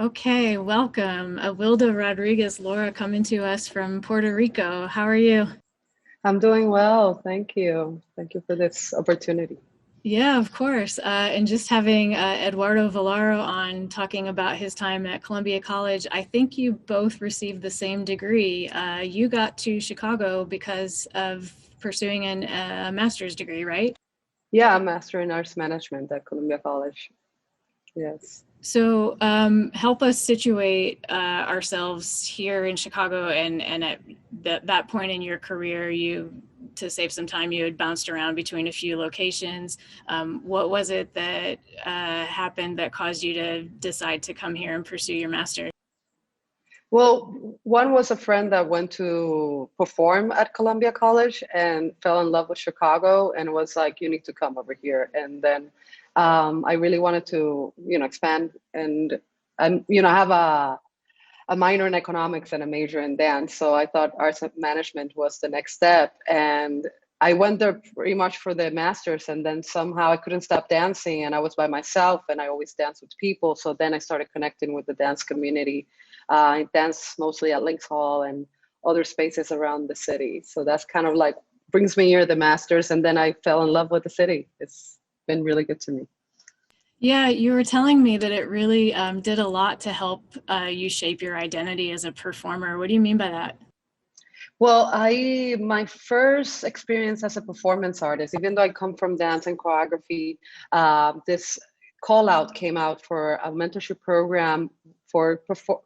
Okay, welcome. Awilda Rodriguez Lora coming to us from Puerto Rico. How are you? I'm doing well, thank you. Thank you for this opportunity. Yeah, of course. And just having Eduardo Villaro on talking about his time at Columbia College, I think you both received the same degree. You got to Chicago because of pursuing a master's degree, right? Yeah, I'm Master in Arts Management at Columbia College. Yes. So help us situate ourselves here in Chicago, and at that point in your career, to save some time, you had bounced around between a few locations. What was it that happened that caused you to decide to come here and pursue your master's? Well, one was a friend that went to perform at Columbia College and fell in love with Chicago and was like, "You need to come over here." And then I really wanted to, expand and have a minor in economics and a major in dance. So I thought arts management was the next step. And I went there pretty much for the master's. And then somehow I couldn't stop dancing and I was by myself and I always dance with people. So then I started connecting with the dance community. I dance mostly at Links Hall and other spaces around the city. So that's kind of like brings me here, the master's. And then I fell in love with the city. It's been really good to me. Yeah, you were telling me that it really did a lot to help you shape your identity as a performer. What do you mean by that? Well, my first experience as a performance artist, even though I come from dance and choreography, this call out came out for a mentorship program for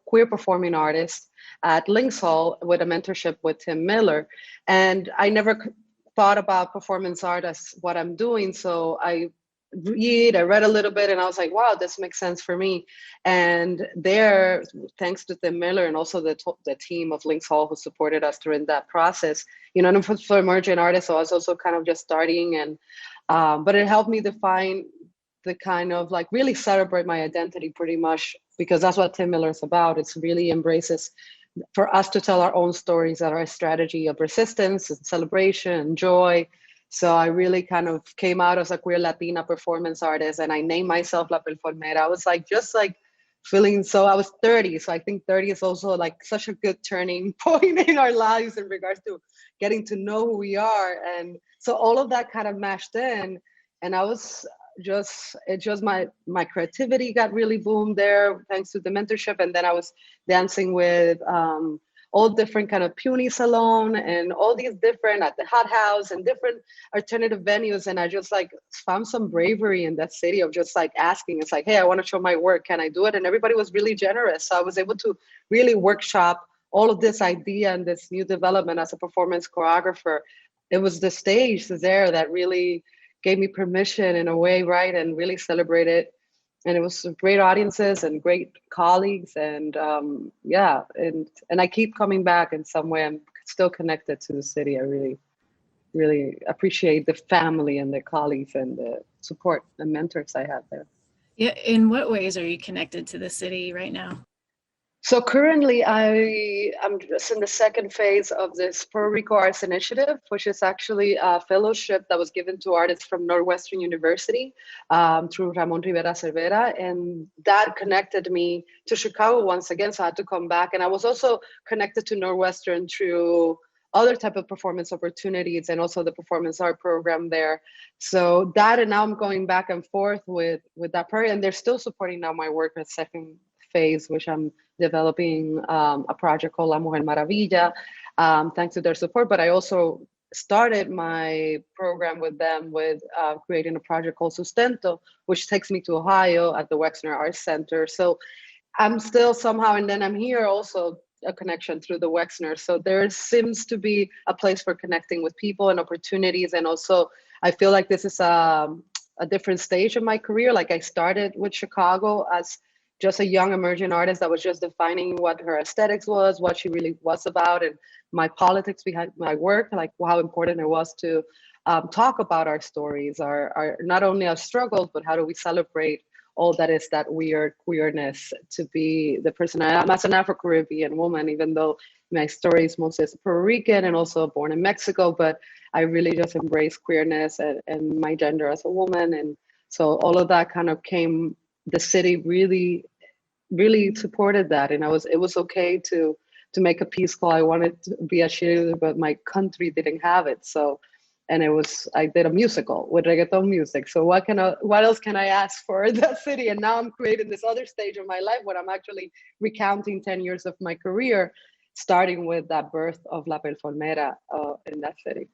queer performing artists at Links Hall with a mentorship with Tim Miller. And I never thought about performance art as what I'm doing. So I read a little bit and I was like, wow, this makes sense for me. And there, thanks to Tim Miller and also the team of Links Hall who supported us during that process, and for emerging artists, so I was also kind of just starting but it helped me define the kind of like really celebrate my identity pretty much because that's what Tim Miller is about. It's really embraces for us to tell our own stories and our strategy of resistance and celebration and joy. So I really kind of came out as a queer Latina performance artist and I named myself La Performera. I was like, just like feeling so, I was 30. So I think 30 is also like such a good turning point in our lives in regards to getting to know who we are. And so all of that kind of mashed in. And I was just my creativity got really boomed there thanks to the mentorship. And then I was dancing with all different kind of puny salon and all these different at the hot house and different alternative venues. And I just like found some bravery in that city of just like asking, it's like, hey, I want to show my work, can I do it? And everybody was really generous, so I was able to really workshop all of this idea and this new development as a performance choreographer. It was the stage there that really gave me permission in a way, right, and really celebrated. And it was great audiences and great colleagues, and yeah, and I keep coming back in some way. I'm still connected to the city. I really appreciate the family and the colleagues and the support and mentors I have there. Yeah, in what ways are you connected to the city right now? So currently, I'm just in the second phase of this Puerto Rico Arts Initiative, which is actually a fellowship that was given to artists from Northwestern University through Ramon Rivera Cervera, and that connected me to Chicago once again. So I had to come back, and I was also connected to Northwestern through other type of performance opportunities and also the performance art program there. So that, and now I'm going back and forth with that program, and they're still supporting now my work at second phase, which I'm developing a project called La Mujer Maravilla, thanks to their support. But I also started my program with them with creating a project called Sustento, which takes me to Ohio at the Wexner Arts Center. So I'm still somehow, and then I'm here also a connection through the Wexner. So there seems to be a place for connecting with people and opportunities. And also, I feel like this is a different stage of my career. Like I started with Chicago as just a young emerging artist that was just defining what her aesthetics was, what she really was about, and my politics behind my work, like how important it was to talk about our stories, our not only our struggles, but how do we celebrate all that is that weird queerness to be the person I am as an Afro-Caribbean woman, even though my story is mostly as Puerto Rican and also born in Mexico, but I really just embrace queerness and my gender as a woman. And so all of that kind of came, the city really really supported that. And it was okay to make a piece called I Wanted to Be a Cheerleader, but my country didn't have it. So, and I did a musical with reggaeton music. So what else can I ask for the city? And now I'm creating this other stage of my life where I'm actually recounting 10 years of my career, starting with that birth of La Performera in that city.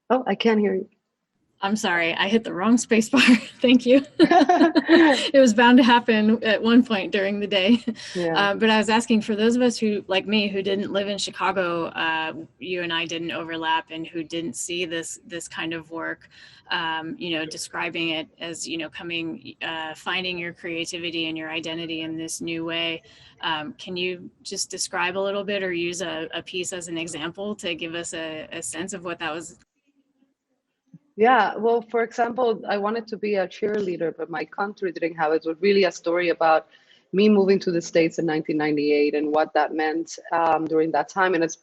Oh, I can't hear you. I'm sorry, I hit the wrong space bar. Thank you. It was bound to happen at one point during the day. Yeah. But I was asking for those of us who, like me, who didn't live in Chicago, you and I didn't overlap, and who didn't see this kind of work, describing it as, finding your creativity and your identity in this new way. Can you just describe a little bit or use a piece as an example to give us a sense of what that was? Yeah, well, for example, I wanted to be a cheerleader, but my country didn't have it. It was really a story about me moving to the States in 1998 and what that meant during that time. And it's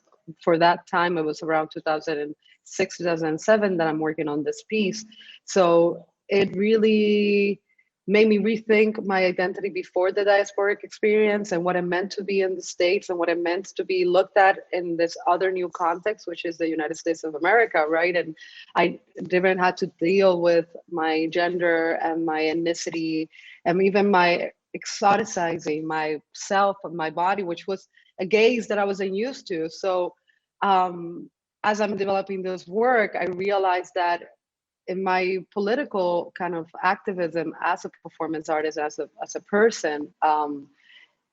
for that time, it was around 2006, 2007 that I'm working on this piece. So it really made me rethink my identity before the diasporic experience and what it meant to be in the States and what it meant to be looked at in this other new context, which is the United States of America, right? And I didn't have to deal with my gender and my ethnicity and even my exoticizing myself and my body, which was a gaze that I wasn't used to. So as I'm developing this work, I realized that in my political kind of activism as a performance artist, as a person,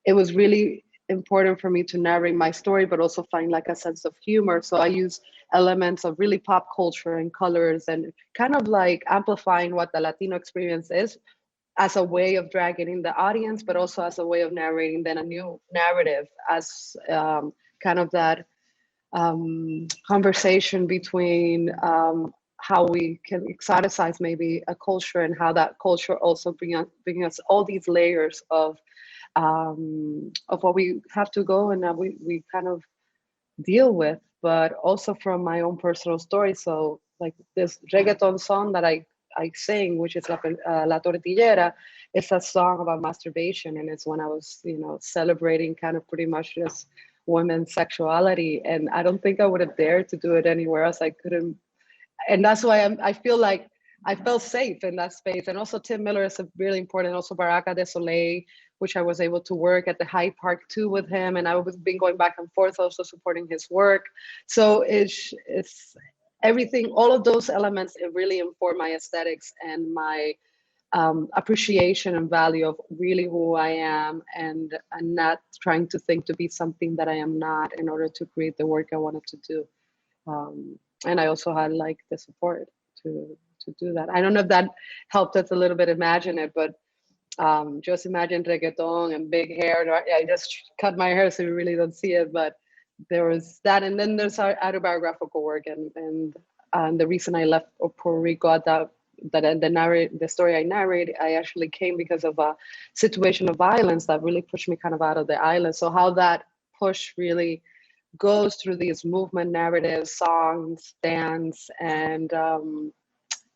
it was really important for me to narrate my story, but also find like a sense of humor. So I use elements of really pop culture and colors and kind of like amplifying what the Latino experience is as a way of dragging in the audience, but also as a way of narrating then a new narrative as kind of that conversation between how we can exoticize maybe a culture and how that culture also bring us all these layers of what we have to go and that we kind of deal with, but also from my own personal story. So like this reggaeton song that I sing, which is La Tortillera, it's a song about masturbation. And it's when I was, celebrating kind of pretty much just women's sexuality. And I don't think I would have dared to do it anywhere else. I couldn't. And that's why I feel like I felt safe in that space. And also Tim Miller is a really important, also Baraka de Soleil, which I was able to work at the Hyde Park too with him. And I was been going back and forth also supporting his work. So it's everything, all of those elements, it really inform my aesthetics and my appreciation and value of really who I am and not trying to think to be something that I am not in order to create the work I wanted to do. And I also had like the support to do that. I don't know if that helped us a little bit imagine it, but just imagine reggaeton and big hair. I just cut my hair so you really don't see it, but there was that. And then there's our autobiographical work and the reason I left Puerto Rico the story I narrate, I actually came because of a situation of violence that really pushed me kind of out of the island. So how that push really goes through these movement narratives, songs, dance, and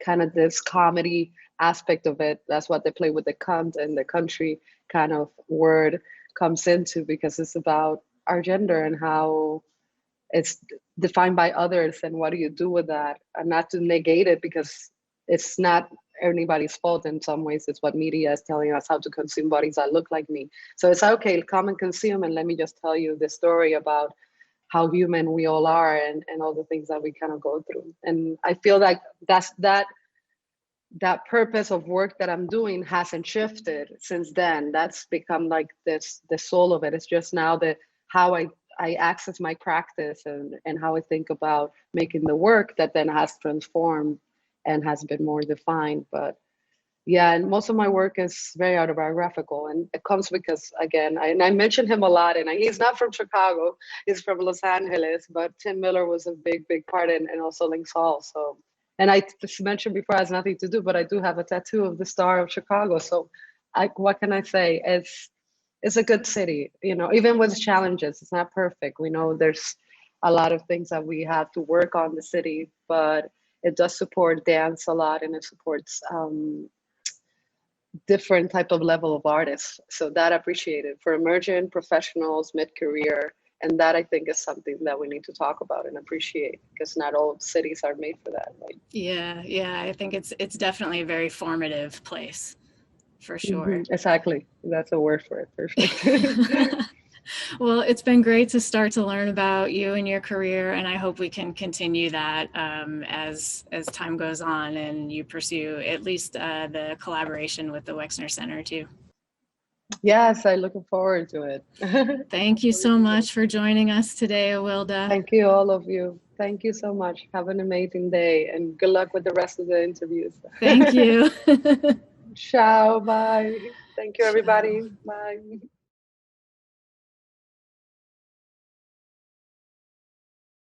kind of this comedy aspect of it. That's what they play with the cunt and the country kind of word comes into, because it's about our gender and how it's defined by others and what do you do with that, and not to negate it because it's not anybody's fault. In some ways it's what media is telling us, how to consume bodies that look like me. So it's okay, come and consume, and let me just tell you the story about how human we all are and all the things that we kind of go through. And I feel like that purpose of work that I'm doing hasn't shifted since then. That's become like the soul of it. It's just now how I access my practice and how I think about making the work that then has transformed and has been more defined. But yeah, and most of my work is very autobiographical, and it comes because, again, I mention him a lot, and he's not from Chicago, he's from Los Angeles, but Tim Miller was a big part, and also Lynx Hall. So, and I just mentioned before, it has nothing to do, but I do have a tattoo of the Star of Chicago. So, what can I say? It's a good city, even with challenges. It's not perfect. We know there's a lot of things that we have to work on the city, but it does support dance a lot, and it supports different type of level of artists. So that I appreciate it for emerging professionals, mid-career. And that I think is something that we need to talk about and appreciate, because not all cities are made for that. Right? Yeah. I think it's definitely a very formative place, for sure. Exactly. That's a word for it. Perfect. Well, it's been great to start to learn about you and your career, and I hope we can continue that as time goes on and you pursue at least the collaboration with the Wexner Center too. Yes, I'm looking forward to it. Thank you so much for joining us today, Awilda. Thank you, all of you. Thank you so much. Have an amazing day, and good luck with the rest of the interviews. Thank you. Ciao. Bye. Thank you, everybody. Ciao. Bye.